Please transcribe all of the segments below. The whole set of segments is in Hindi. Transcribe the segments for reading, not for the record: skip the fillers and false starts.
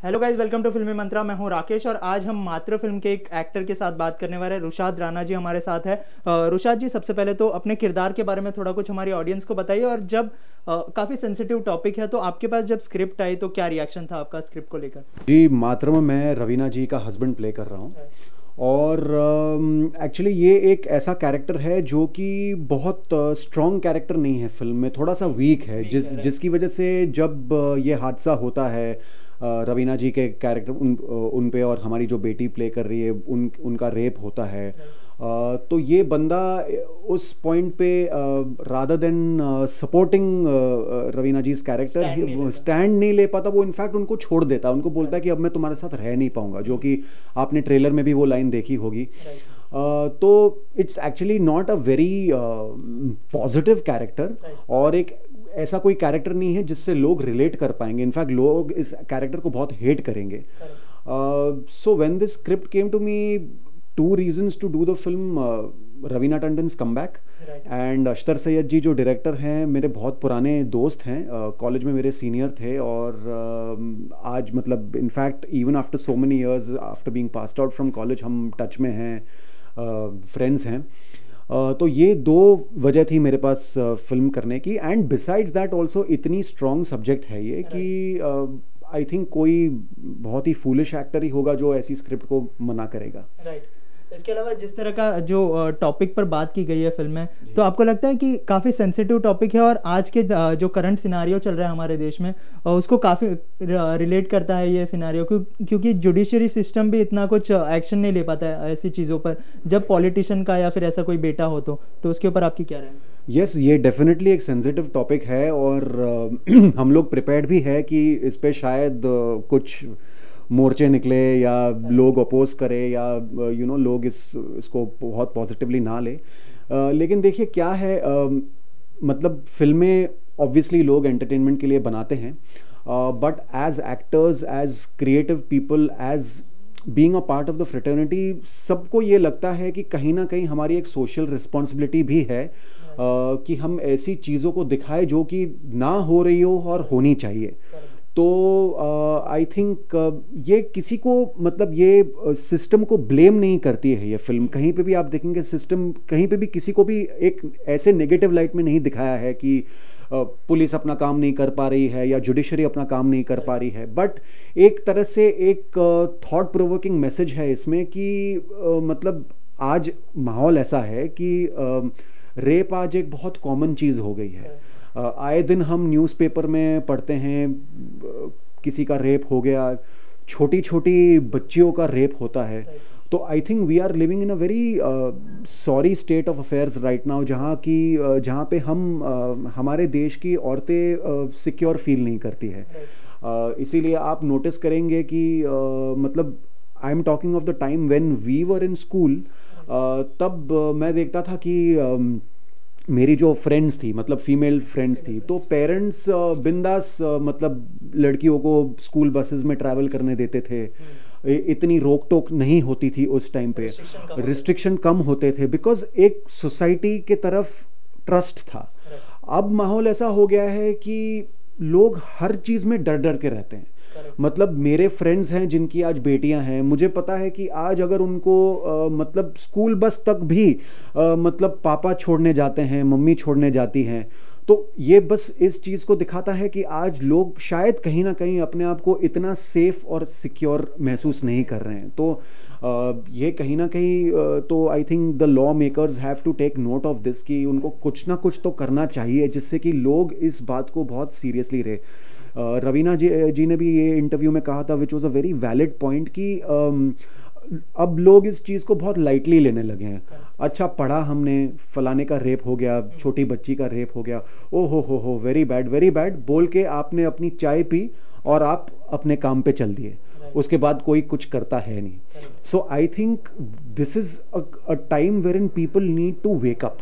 हेलो गाइज, वेलकम टू फिल्मी मंत्रा। मैं हूं राकेश और आज हम मात्र फिल्म के एक एक्टर के साथ बात करने वाले हैं। रुशाद राणा जी हमारे साथ है। रुशाद जी, सबसे पहले तो अपने किरदार के बारे में थोड़ा कुछ हमारी ऑडियंस को बताइए। और जब काफ़ी सेंसिटिव टॉपिक है तो आपके पास जब स्क्रिप्ट आई तो क्या रिएक्शन था आपका स्क्रिप्ट को लेकर? जी, मात्र में मैं रवीना जी का हस्बैंड प्ले कर रहा हूँ। और एक्चुअली ये एक ऐसा कैरेक्टर है जो कि बहुत स्ट्रॉन्ग कैरेक्टर नहीं है, फिल्म में थोड़ा सा वीक है, जिसकी वजह से जब ये हादसा होता है, रवीना जी के कैरेक्टर उन पे और हमारी जो बेटी प्ले कर रही है उनका रेप होता है। तो ये बंदा उस पॉइंट पे रादर देन सपोर्टिंग रवीना जी कैरेक्टर स्टैंड नहीं ले पाता। वो इनफैक्ट उनको छोड़ देता है, उनको बोलता है कि अब मैं तुम्हारे साथ रह नहीं पाऊंगा, जो कि आपने ट्रेलर में भी वो लाइन देखी होगी। तो it's actually not a very positive character, और एक ऐसा कोई कैरेक्टर नहीं है जिससे लोग रिलेट कर पाएंगे। इनफैक्ट लोग इस कैरेक्टर को बहुत हेट करेंगे। So when this script came to me, two reasons to do the film. Raveena Tandon's comeback and Akhtar Syed ji जो डायरेक्टर हैं मेरे बहुत पुराने दोस्त हैं, कॉलेज में मेरे सीनियर थे। और आज मतलब in fact even after so many years after being passed out from college हम टच में हैं, फ्रेंड्स हैं। तो ये दो वजह थी मेरे पास फिल्म करने की। एंड बिसाइड्स दैट ऑल्सो इतनी स्ट्रॉन्ग सब्जेक्ट है ये कि आई थिंक कोई बहुत ही फूलिश एक्टर ही होगा जो ऐसी स्क्रिप्ट को मना करेगा। इसके अलावा जिस तरह का जो टॉपिक पर बात की गई है फिल्म में, तो आपको लगता है कि काफ़ी सेंसिटिव टॉपिक है और आज के जो करंट सिनारियो चल रहा है हमारे देश में उसको काफ़ी रिलेट करता है ये सिनारियो, क्योंकि जुडिशरी सिस्टम भी इतना कुछ एक्शन नहीं ले पाता है ऐसी चीज़ों पर, जब पॉलिटिशियन का या फिर ऐसा कोई बेटा हो तो उसके ऊपर आपकी क्या राय है? यस, ये डेफिनेटली एक सेंसिटिव टॉपिक है और हम लोग प्रिपेयर्ड भी है कि इस पे शायद कुछ मोर्चे निकले या लोग अपोज करें या लोग इसको बहुत पॉजिटिवली ना ले। लेकिन देखिए क्या है, मतलब फिल्में ऑब्वियसली लोग एंटरटेनमेंट के लिए बनाते हैं, but as actors, as creative people, as being a part of the fraternity, सबको ये लगता है कि कहीं ना कहीं हमारी एक सोशल रिस्पॉन्सिबिलिटी भी है कि हम ऐसी चीज़ों को दिखाएं जो कि ना हो रही हो और होनी चाहिए। तो आई थिंक ये किसी को मतलब ये सिस्टम को ब्लेम नहीं करती है ये फिल्म। कहीं पे भी आप देखेंगे सिस्टम कहीं पे भी किसी को भी एक ऐसे नेगेटिव लाइट में नहीं दिखाया है कि पुलिस अपना काम नहीं कर पा रही है या जुडिशरी अपना काम नहीं कर पा रही है। बट एक तरह से एक थॉट प्रोवोकिंग मैसेज है इसमें कि मतलब आज माहौल ऐसा है कि रेप आज एक बहुत कॉमन चीज़ हो गई है। आए दिन हम न्यूज़पेपर में पढ़ते हैं किसी का रेप हो गया, छोटी छोटी बच्चियों का रेप होता है। तो I think we are living in a very sorry state of affairs right now, जहाँ पे हम हमारे देश की औरतें सिक्योर फील नहीं करती है। इसीलिए आप नोटिस करेंगे कि मतलब I am talking of the time when we were in school, तब मैं देखता था कि मेरी जो फ्रेंड्स थी, मतलब फीमेल फ्रेंड्स थी, तो पेरेंट्स बिंदास मतलब लड़कियों को स्कूल बसेस में ट्रैवल करने देते थे। इतनी रोक टोक नहीं होती थी उस टाइम पे, रिस्ट्रिक्शन कम होते थे, बिकॉज एक सोसाइटी के तरफ ट्रस्ट था। अब माहौल ऐसा हो गया है कि लोग हर चीज़ में डर डर के रहते हैं। मतलब मेरे फ्रेंड्स हैं जिनकी आज बेटियां हैं, मुझे पता है कि आज अगर उनको मतलब स्कूल बस तक भी मतलब पापा छोड़ने जाते हैं, मम्मी छोड़ने जाती हैं, तो ये बस इस चीज़ को दिखाता है कि आज लोग शायद कहीं ना कहीं अपने आप को इतना सेफ और सिक्योर महसूस नहीं कर रहे हैं। तो ये कहीं ना कहीं तो I think the law makers have to take note of this कि उनको कुछ ना कुछ तो करना चाहिए जिससे कि लोग इस बात को बहुत सीरियसली रहे। रवीना जी ने भी ये इंटरव्यू में कहा था, which was a very valid point, कि अब लोग इस चीज़ को बहुत लाइटली लेने लगे हैं। अच्छा पढ़ा हमने, फलाने का रेप हो गया, छोटी बच्ची का रेप हो गया, ओ हो वेरी बैड बोल के आपने अपनी चाय पी और आप अपने काम पे चल दिए, उसके बाद कोई कुछ करता है नहीं। So I think this is a time where in people need to wake up.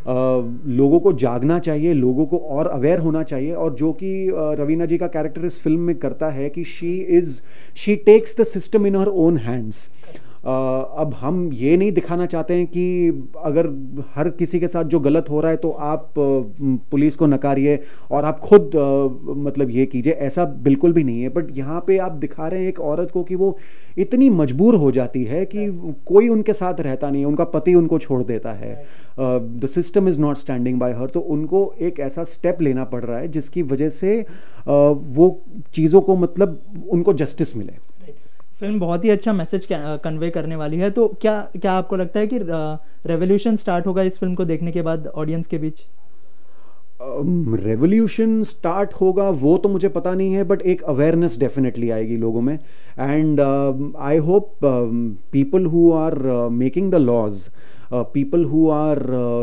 लोगों को जागना चाहिए, लोगों को और अवेयर होना चाहिए। और जो कि रवीना जी का कैरेक्टर इस फिल्म में करता है कि she takes the system in her own hands. अब हम ये नहीं दिखाना चाहते हैं कि अगर हर किसी के साथ जो गलत हो रहा है तो आप पुलिस को नकारिए और आप खुद मतलब ये कीजिए, ऐसा बिल्कुल भी नहीं है। बट यहाँ पे आप दिखा रहे हैं एक औरत को कि वो इतनी मजबूर हो जाती है कि कोई उनके साथ रहता नहीं है, उनका पति उनको छोड़ देता है, the system is not standing bye हर, तो उनको एक ऐसा स्टेप लेना पड़ रहा है जिसकी वजह से वो चीज़ों को मतलब उनको जस्टिस मिले। फिल्म बहुत ही अच्छा मैसेज कन्वे करने वाली है। तो क्या क्या आपको लगता है कि रेवोल्यूशन स्टार्ट होगा इस फिल्म को देखने के बाद ऑडियंस के बीच? रेवोल्यूशन स्टार्ट होगा वो तो मुझे पता नहीं है, बट एक अवेयरनेस डेफिनेटली आएगी लोगों में। And I hope people who are making the laws, people who are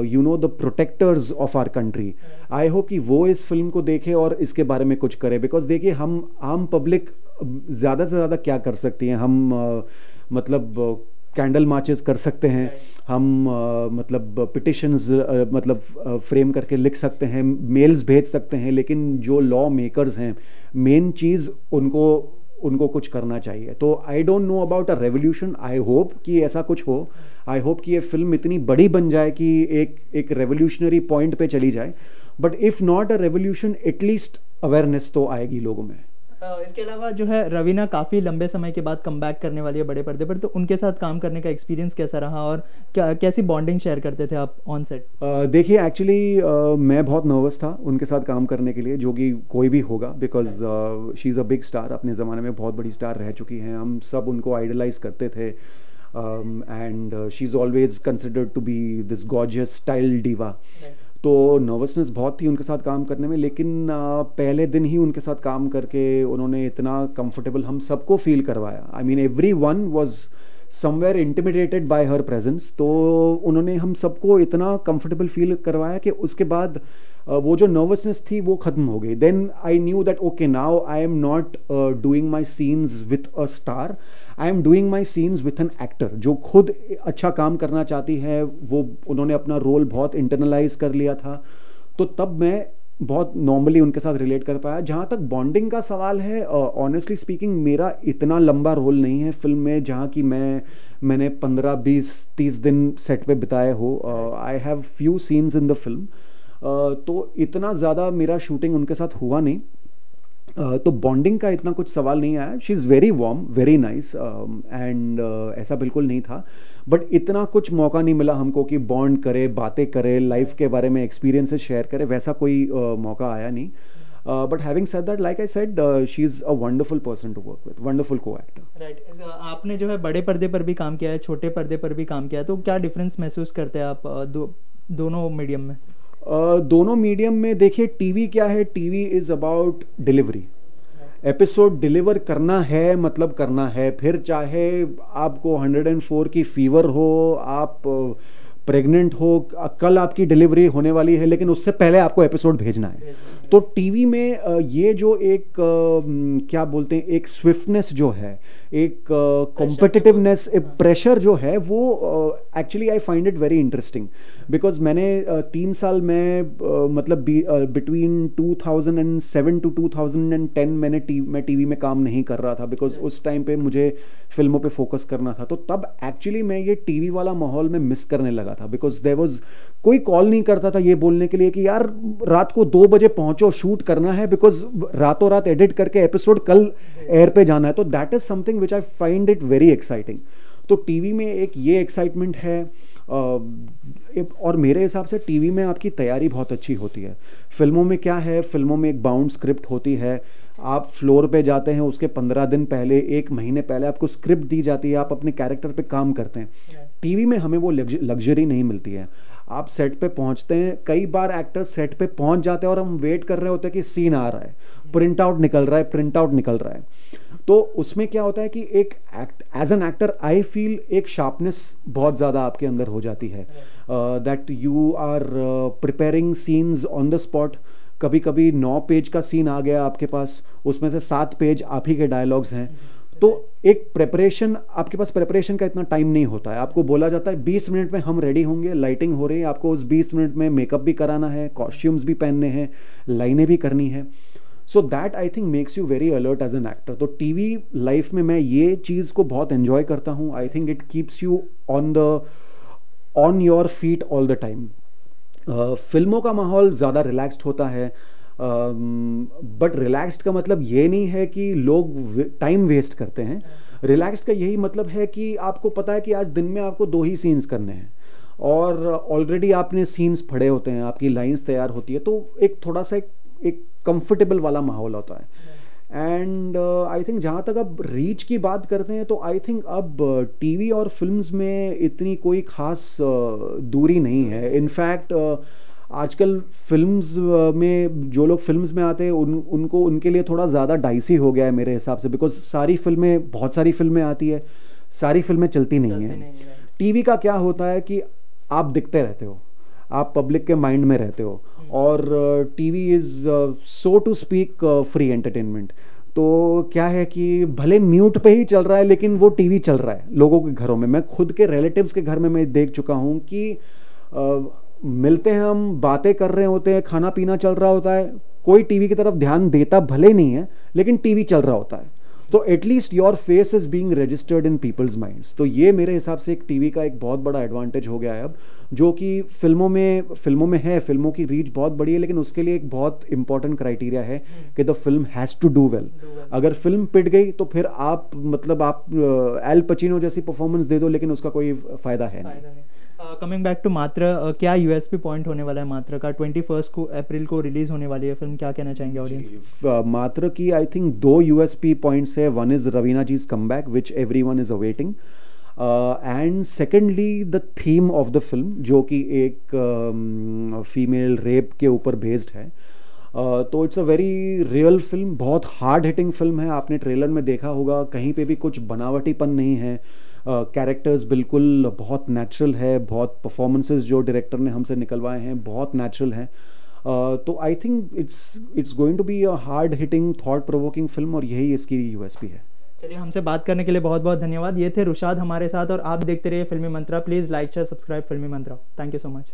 you know the protectors of our country, I hope कि वो इस फिल्म को देखे और इसके बारे में कुछ करे। बिकॉज देखिए, हम आम पब्लिक ज़्यादा से ज़्यादा क्या कर सकती हैं, हम मतलब कैंडल मार्चेस कर सकते हैं, हम मतलब पिटिशंस मतलब फ्रेम करके लिख सकते हैं, मेल्स भेज सकते हैं, लेकिन जो लॉ मेकर्स हैं, मेन चीज़ उनको कुछ करना चाहिए। तो I don't know about a revolution, I hope कि ऐसा कुछ हो, आई होप कि ये फिल्म इतनी बड़ी बन जाए कि एक रेवोल्यूशनरी पॉइंट पे चली जाए। But if not a revolution, at least awareness तो आएगी लोगों में। इसके अलावा जो है रवीना काफ़ी लंबे समय के बाद कमबैक करने वाली है बड़े पर्दे पर, तो उनके साथ काम करने का एक्सपीरियंस कैसा रहा और कैसी बॉन्डिंग शेयर करते थे आप ऑन सेट? देखिए, एक्चुअली मैं बहुत नर्वस था उनके साथ काम करने के लिए, जो कि कोई भी होगा, because she is a big star, अपने ज़माने में बहुत बड़ी स्टार रह चुकी हैं, हम सब उनको आइडलाइज करते थे, and she is always considered to be this gorgeous style diva. तो नर्वसनेस बहुत थी उनके साथ काम करने में, लेकिन पहले दिन ही उनके साथ काम करके उन्होंने इतना कंफर्टेबल हम सबको फील करवाया। I mean everyone was somewhere intimidated bye her presence. तो उन्होंने हम सबको इतना कंफर्टेबल फील करवाया कि उसके बाद वो जो नर्वसनेस थी वो ख़त्म हो गई। Then I knew that okay, now I am not doing my scenes with a star, I am doing my scenes with an actor जो खुद अच्छा काम करना चाहती है। वो उन्होंने अपना रोल बहुत इंटरनलाइज कर लिया था, तो तब मैं बहुत नॉर्मली उनके साथ रिलेट कर पाया। जहाँ तक बॉन्डिंग का सवाल है, ऑनेस्टली स्पीकिंग मेरा इतना लंबा रोल नहीं है फिल्म में जहाँ की मैंने 15, 20, 30 दिन सेट पे बिताए हो। I have few scenes in the film, तो इतना ज़्यादा मेरा शूटिंग उनके साथ हुआ नहीं, तो बॉन्डिंग का इतना कुछ सवाल नहीं आया। She is very warm, very nice, and ऐसा बिल्कुल नहीं था। बट इतना कुछ मौका नहीं मिला हमको कि बॉन्ड करे, बातें करे, लाइफ के बारे में एक्सपीरियंसेस शेयर करे, वैसा कोई मौका आया नहीं। But having said that, like I said, she is a wonderful person to work with, wonderful co-actor. Right. आपने जो है बड़े पर्दे पर भी काम किया है, छोटे पर्दे पर भी काम किया है, तो क्या डिफरेंस महसूस करते हैं आप दोनों मीडियम में? दोनों मीडियम में देखिए, टीवी क्या है, TV is about delivery. Episode deliver करना है, मतलब करना है, फिर चाहे आपको 104 की फीवर हो, आप प्रेग्नेंट हो, कल आपकी डिलीवरी होने वाली है, लेकिन उससे पहले आपको एपिसोड भेजना है। तो टीवी में ये जो एक क्या बोलते हैं, एक स्विफ्टनेस जो है, एक कॉम्पिटिटिवनेस, एक प्रेशर जो है, वो actually I find it very interesting. Because मैंने 3 साल में मतलब बिटवीन 2007 to 2010 मैं टीवी में काम नहीं कर रहा था, बिकॉज उस टाइम पे मुझे फिल्मों पे फोकस करना था। तो तब एक्चुअली मैं ये टीवी वाला माहौल में मिस करने लगा था, बिकॉज देयर वाज कोई कॉल नहीं करता था ये बोलने के लिए कि यार रात को 2 बजे पहुंचो, शूट करना है, बिकॉज रातों रात एडिट करके एपिसोड कल एयर पे जाना है। तो that is something which I find it very exciting. तो टीवी में एक ये एक्साइटमेंट है, और मेरे हिसाब से टीवी में आपकी तैयारी बहुत अच्छी होती है। फिल्मों में क्या है, फिल्मों में एक बाउंड स्क्रिप्ट होती है, आप फ्लोर पे जाते हैं, उसके 15 दिन पहले, 1 महीने पहले आपको स्क्रिप्ट दी जाती है, आप अपने कैरेक्टर पे काम करते हैं। टीवी में हमें वो लग्जरी नहीं मिलती है। आप सेट पे पहुंचते हैं, कई बार एक्टर्स सेट पे पहुंच जाते हैं और हम वेट कर रहे होते हैं कि सीन आ रहा है, प्रिंट आउट निकल रहा है। तो उसमें क्या होता है कि एक as an actor I feel एक शार्पनेस बहुत ज़्यादा आपके अंदर हो जाती है, that you are preparing scenes on the spot. कभी कभी 9 पेज का सीन आ गया आपके पास, उसमें से 7 पेज आप ही के डायलॉग्स हैं। तो एक प्रेपरेशन, आपके पास प्रेपरेशन का इतना टाइम नहीं होता है। आपको बोला जाता है 20 मिनट में हम रेडी होंगे, लाइटिंग हो रही है, आपको उस 20 मिनट में मेकअप भी कराना है, कॉस्ट्यूम्स भी पहनने हैं, लाइनें भी करनी है। So that I think makes you very alert as an actor. तो टीवी लाइफ में मैं ये चीज़ को बहुत एन्जॉय करता हूँ. I think it keeps you on your feet all the time. फिल्मों का माहौल ज़्यादा रिलैक्स्ड होता है, बट रिलैक्स्ड का मतलब ये नहीं है कि लोग टाइम वेस्ट करते हैं. रिलैक्स्ड का यही मतलब है कि आपको पता है कि आज दिन में आपको 2 ही सीन्स करने हैं और ऑलरेडी आपने सीन्स पढ़े होते हैं, आपकी लाइंस तैयार होती है, तो एक थोड़ा सा एक कंफर्टेबल वाला माहौल होता है. एंड आई थिंक जहाँ तक अब रीच की बात करते हैं तो आई थिंक अब टीवी और फिल्म्स में इतनी कोई ख़ास दूरी नहीं है. इनफैक्ट आजकल फिल्म्स में जो लोग फिल्म्स में आते हैं उनको उनके लिए थोड़ा ज़्यादा डाइसी हो गया है मेरे हिसाब से, बिकॉज बहुत सारी फिल्में आती है, सारी फिल्में चलती नहीं हैं. टीवी का क्या होता है कि आप दिखते रहते हो, आप पब्लिक के माइंड में रहते हो, और TV is so to speak free entertainment. तो क्या है कि भले म्यूट पे ही चल रहा है लेकिन वो टीवी चल रहा है लोगों के घरों में. मैं खुद के रिलेटिव्स के घर में मैं देख चुका हूँ कि मिलते हैं, हम बातें कर रहे होते हैं, खाना पीना चल रहा होता है, कोई टीवी की तरफ ध्यान देता भले नहीं है लेकिन टीवी चल रहा होता है. तो at least your face is being registered in people's minds. तो ये मेरे हिसाब से एक टीवी का एक बहुत बड़ा एडवांटेज हो गया है अब, जो कि फिल्मों में है. फिल्मों की रीच बहुत बड़ी है लेकिन उसके लिए एक बहुत इंपॉर्टेंट क्राइटेरिया है कि the film has to do well. अगर फिल्म पिट गई तो फिर आप एल पचिनो जैसी परफॉर्मेंस दे दो लेकिन उसका कोई फ़ायदा है नहीं. कमिंग बैक टू मात्र, क्या यूएसपी पॉइंट होने वाला है मात्र का? 21 अप्रैल को रिलीज होने वाली है फिल्म, क्या कहना चाहेंगे ऑडियंस? मात्र की आई थिंक 2 यूएसपी पॉइंट्स है. One is Raveena ji's comeback which everyone is awaiting, and secondly the theme of the film जो कि एक फीमेल रेप के ऊपर बेस्ड है. तो it's a very real film, बहुत हार्ड हिटिंग फिल्म है. आपने ट्रेलर में देखा होगा, कहीं पे भी कुछ बनावटीपन नहीं है. कैरेक्टर्स बिल्कुल बहुत नेचुरल है, बहुत परफॉर्मेंसेस जो डायरेक्टर ने हमसे निकलवाए हैं बहुत नेचुरल हैं. तो I think it's going to be a hard hitting thought provoking film, और यही इसकी यूएसपी है. चलिए, हमसे बात करने के लिए बहुत बहुत धन्यवाद. ये थे रुशाद हमारे साथ, और आप देखते रहिए Filmy Mantra. Please like share subscribe Filmy Mantra. Thank you so much.